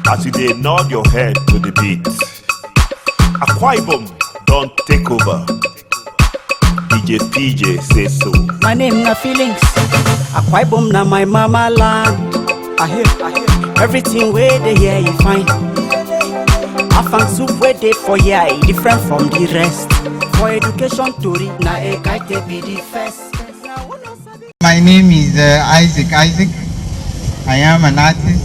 as you dey nod your head to the beat. Akwa Ibom don't take over. DJ PJ say so. My name na feelings. Akwa Ibom na my mama land. I hear everything where they hear you find. Afang soup where they for ya different from the rest. For education to read na a cradletv be the first. My name is Isaac. I am an artist,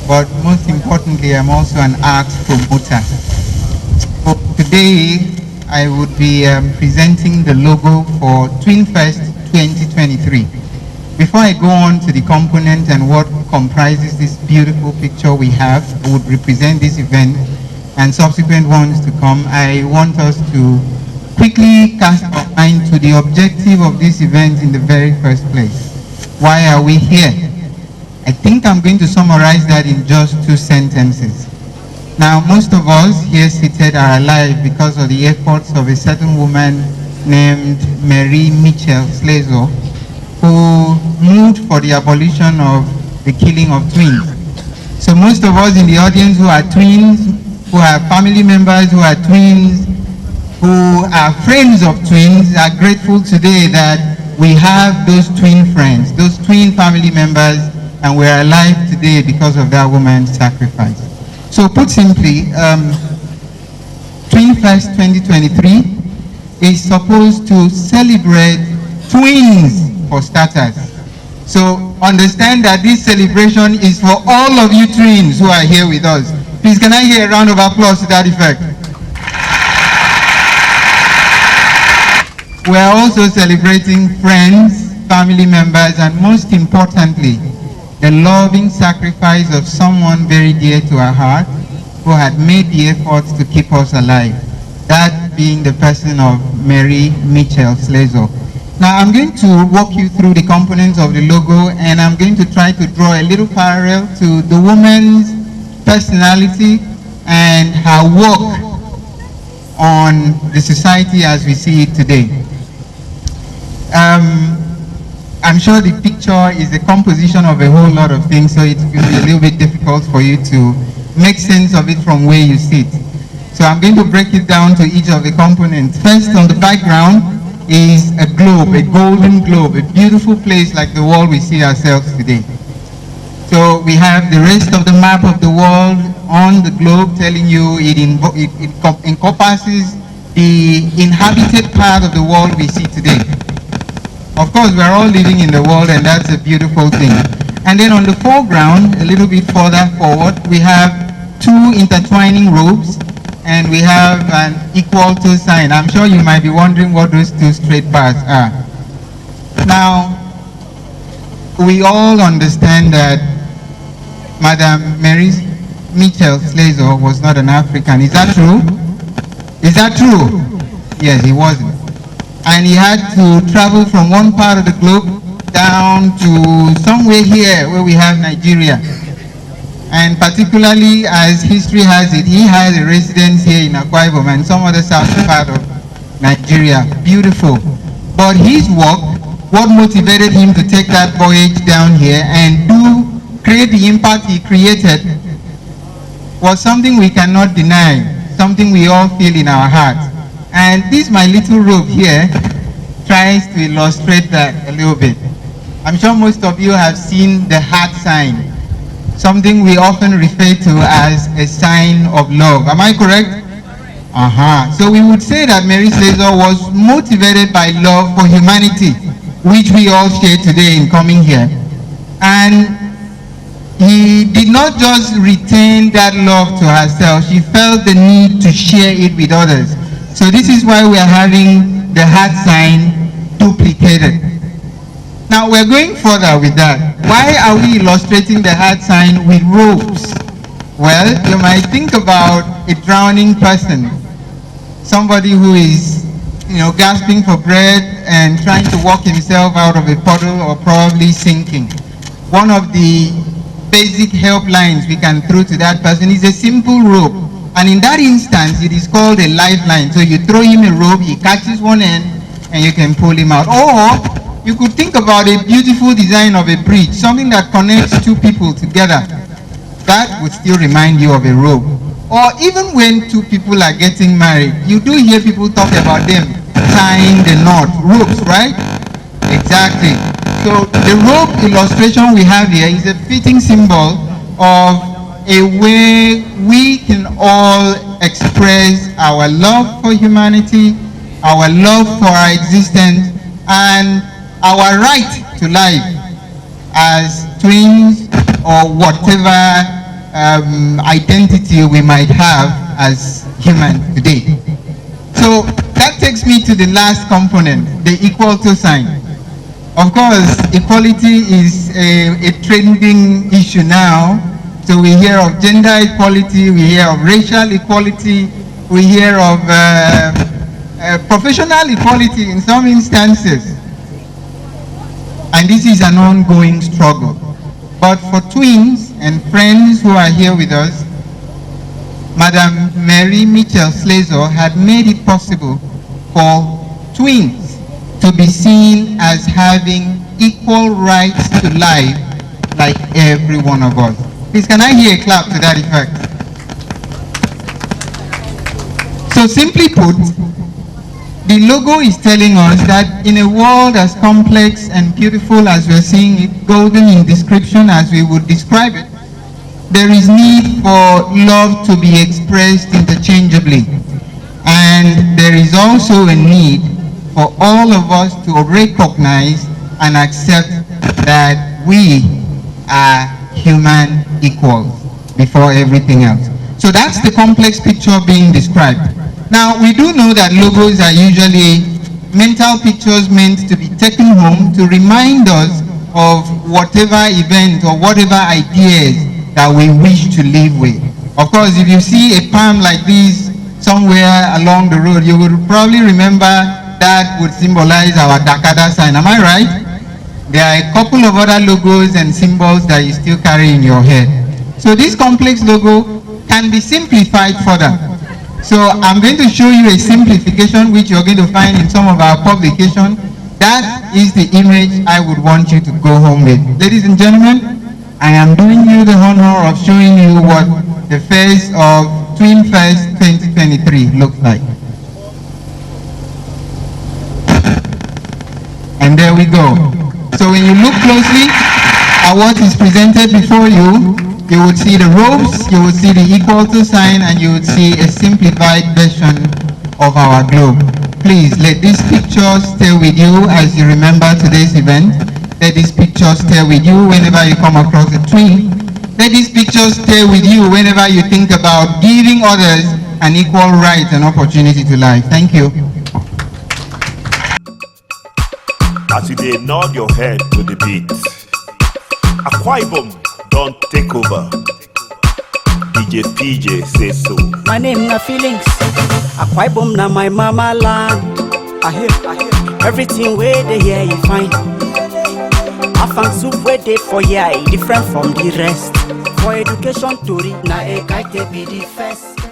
but most importantly, I'm also an art promoter. So today, I would be presenting the logo for TwinFest 2023. Before I go on to the component and what comprises this beautiful picture we have, would represent this event and subsequent ones to come, I want us to quickly cast our mind to the objective of this event in the very first place. Why are we here? I think I'm going to summarize that in just 2 sentences. Now, most of us here seated are alive because of the efforts of a certain woman named Mary Mitchell Slazo, who moved for the abolition of the killing of twins. So most of us in the audience who are twins, who have family members who are twins, who are friends of twins, are grateful today that we have those twin friends, those twin family members, and we're alive today because of that woman's sacrifice. So put simply, TwinFest 2023 is supposed to celebrate twins for starters. So understand that this celebration is for all of you twins who are here with us. Please, can I hear a round of applause to that effect? We're also celebrating friends, family members, and most importantly, the loving sacrifice of someone very dear to our heart who had made the effort to keep us alive. That being the person of Mary Mitchell Slazo. Now I'm going to walk you through the components of the logo, and I'm going to try to draw a little parallel to the woman's personality and her work on the society as we see it today. I'm sure the picture is a composition of a whole lot of things, so it's going to be a little bit difficult for you to make sense of it from where you sit. So I'm going to break it down to each of the components. First, on the background is a globe, a golden globe, a beautiful place like the world we see ourselves today. So we have the rest of the map of the world on the globe telling you it encompasses the inhabited part of the world we see today. Of course, we're all living in the world, and that's a beautiful thing. And then on the foreground, a little bit further forward, we have 2 intertwining ropes, and we have an equal to sign. I'm sure you might be wondering what those 2 straight bars are. Now, we all understand that Madam Mary Mitchell Slazo was not an African. Is that true? Is that true? Yes, he wasn't. And he had to travel from one part of the globe down to somewhere here where we have Nigeria. And particularly, as history has it, he has a residence here in Akwa Ibom and some other southern part of Nigeria. Beautiful. But his work, what motivated him to take that voyage down here and create the impact he created, was something we cannot deny, something we all feel in our hearts. And this, my little robe here, tries to illustrate that a little bit. I'm sure most of you have seen the heart sign, something we often refer to as a sign of love. Am I correct? So we would say that Mary Slazo was motivated by love for humanity, which we all share today in coming here. And he did not just retain that love to herself, she felt the need to share it with others. So this is why we are having the heart sign duplicated. Now we're going further with that. Why are we illustrating the heart sign with ropes? Well, you might think about a drowning person, somebody who is, gasping for breath and trying to walk himself out of a puddle or probably sinking. One of the basic helplines we can throw to that person is a simple rope. And in that instance, it is called a lifeline. So you throw him a rope, he catches one end, and you can pull him out. Or you could think about a beautiful design of a bridge, something that connects 2 people together. that would still remind you of a robe. Or even when two people are getting married, you do hear people talk about them tying the knot, ropes, right? Exactly. So the rope illustration we have here is a fitting symbol of a way we can all express our love for humanity, our love for our existence, and our right to life as twins or whatever identity we might have as humans today. So that takes me to the last component, the equal to sign. Of course, equality is a trending issue now. So we hear of gender equality, we hear of racial equality, we hear of professional equality in some instances. And this is an ongoing struggle. But for twins and friends who are here with us, Madam Mary Mitchell Slazer had made it possible for twins to be seen as having equal rights to life like every one of us. Please, can I hear a clap to that effect? So simply put, the logo is telling us that in a world as complex and beautiful as we're seeing it, golden in description as we would describe it, there is need for love to be expressed interchangeably. And there is also a need for all of us to recognize and accept that we are human equals before everything else. So that's the complex picture being described. Now, we do know that logos are usually mental pictures meant to be taken home to remind us of whatever event or whatever ideas that we wish to live with. Of course, if you see a palm like this somewhere along the road, you will probably remember that would symbolize our Dakada sign. Am I right? There are a couple of other logos and symbols that you still carry in your head. So this complex logo can be simplified further. So I'm going to show you a simplification which you're going to find in some of our publications. That is the image I would want you to go home with. Ladies and gentlemen, I am doing you the honor of showing you what the face of Twin Fest 2023 looks like. And there we go. So when you look closely at what is presented before you, you would see the ropes, you would see the equal to sign, and you would see a simplified version of our globe. Please let this picture stay with you as you remember today's event. Let this picture stay with you whenever you come across a twin. Let this picture stay with you whenever you think about giving others an equal right and opportunity to life. Thank you. As you dey nod your head to the beat, Akwaibom don't take over. DJ PJ say so. My name na feelings. Akwaibom na my mama land. I hear everything where they hear you find. Afang soup where they for different from the rest. For education to read na cradletv be the first.